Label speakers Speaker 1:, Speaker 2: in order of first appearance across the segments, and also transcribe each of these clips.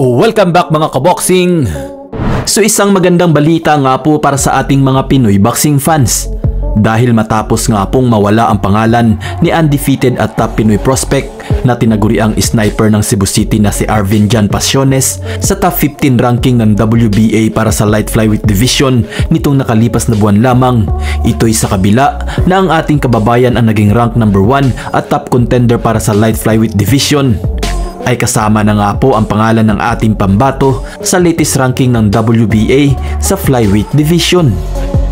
Speaker 1: Welcome back mga kaboxing! So isang magandang balita nga po para sa ating mga Pinoy boxing fans. Dahil matapos nga pong mawala ang pangalan ni undefeated at top Pinoy prospect na tinaguriang sniper ng Cebu City na si Arvin Jan Pasiones sa top 15 ranking ng WBA para sa light flyweight division nitong nakalipas na buwan lamang. Ito'y sa kabila na ang ating kababayan ang naging rank number 1 at top contender para sa light flyweight division. Ay kasama na nga po ang pangalan ng ating pambato sa latest ranking ng WBA sa flyweight division.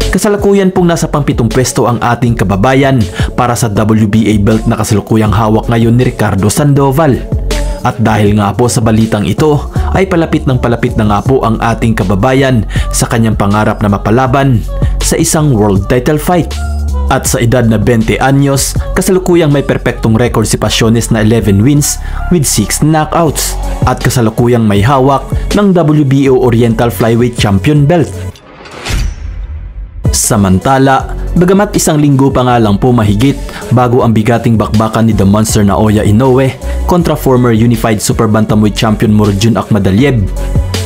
Speaker 1: Kasalukuyan pong nasa pang-7 pwesto ang ating kababayan para sa WBA belt na kasalukuyang hawak ngayon ni Ricardo Sandoval. At dahil nga po sa balitang ito ay palapit na nga po ang ating kababayan sa kanyang pangarap na mapalaban sa isang world title fight. At sa edad na 20 anyos, kasalukuyang may perpektong record si Pasiones na 11 wins with 6 knockouts at kasalukuyang may hawak ng WBO Oriental Flyweight Champion belt. Samantala, bagamat isang linggo pa nga lang po mahigit bago ang bigating bakbakan ni The Monster Naoya Inoue kontra former Unified Super Bantamweight Champion Murodjun Akhmadaliev,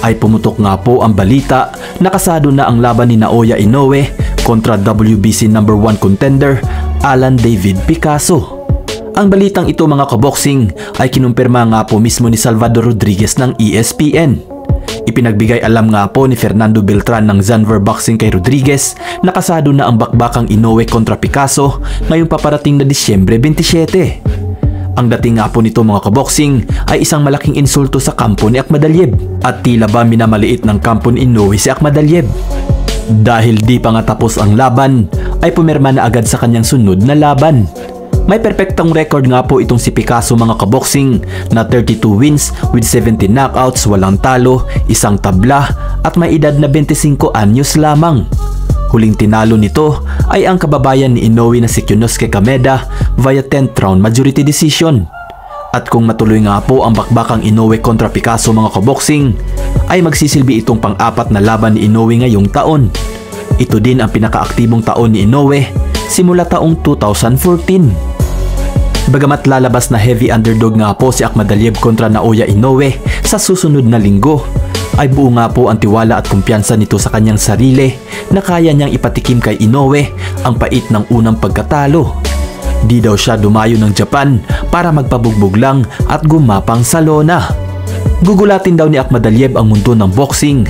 Speaker 1: ay pumutok nga po ang balita na kasado na ang laban ni Naoya Inoue kontra WBC number 1 contender Alan David Picasso. Ang balitang ito mga kaboxing ay kinumpirma nga po mismo ni Salvador Rodriguez ng ESPN. Ipinagbigay alam nga po ni Fernando Beltran ng Zanver Boxing kay Rodriguez na kasado na ang bakbakang Inoue kontra Picasso ngayong paparating na Disyembre 27. Ang dating nga po nito mga kaboxing ay isang malaking insulto sa kampo ni Akhmadaliev at tila ba minamaliit ng kampo ni Inoue si Akhmadaliev. Dahil di pa nga tapos ang laban, ay pumirma na agad sa kanyang sunod na laban. May perpektong record nga po itong si Picasso mga kaboxing na 32 wins with 70 knockouts, walang talo, isang tabla at may edad na 25 anyos lamang. Huling tinalo nito ay ang kababayan ni Inoue na si Kyonosuke Kameda via 10th round majority decision. At kung matuloy nga po ang bakbakang Inoue kontra Picasso mga kaboxing, ay magsisilbi itong pang-apat na laban ni Inoue ngayong taon. Ito din ang pinakaaktibong taon ni Inoue simula taong 2014. Bagamat lalabas na heavy underdog nga po si Akhmadaliev kontra Naoya Inoue sa susunod na linggo, ay buo nga po ang tiwala at kumpiyansa nito sa kanyang sarili na kaya niyang ipatikim kay Inoue ang pait ng unang pagkatalo. Di daw siya dumayo ng Japan para magpabugbog lang at gumapang sa lona. Gugulatin daw ni Akhmadaliev ang mundo ng boxing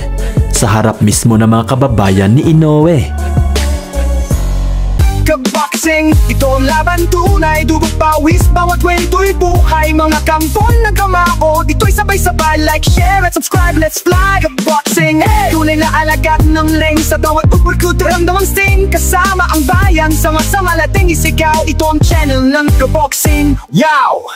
Speaker 1: sa harap mismo ng mga kababayan ni Inoue.
Speaker 2: Kaboxing, ito ang laban tunay, dugot pawis, bawat kwento'y buhay. Mga kampon na gamao, dito'y sabay-sabay. Like, share at subscribe, let's fly. Kaboxing, tunay na alagat ng leng sa bawat upurkut, ramdamang sting. Kasama ang bayan, sama-sama nating isigaw. Ito ang channel ng Kaboxing, yow!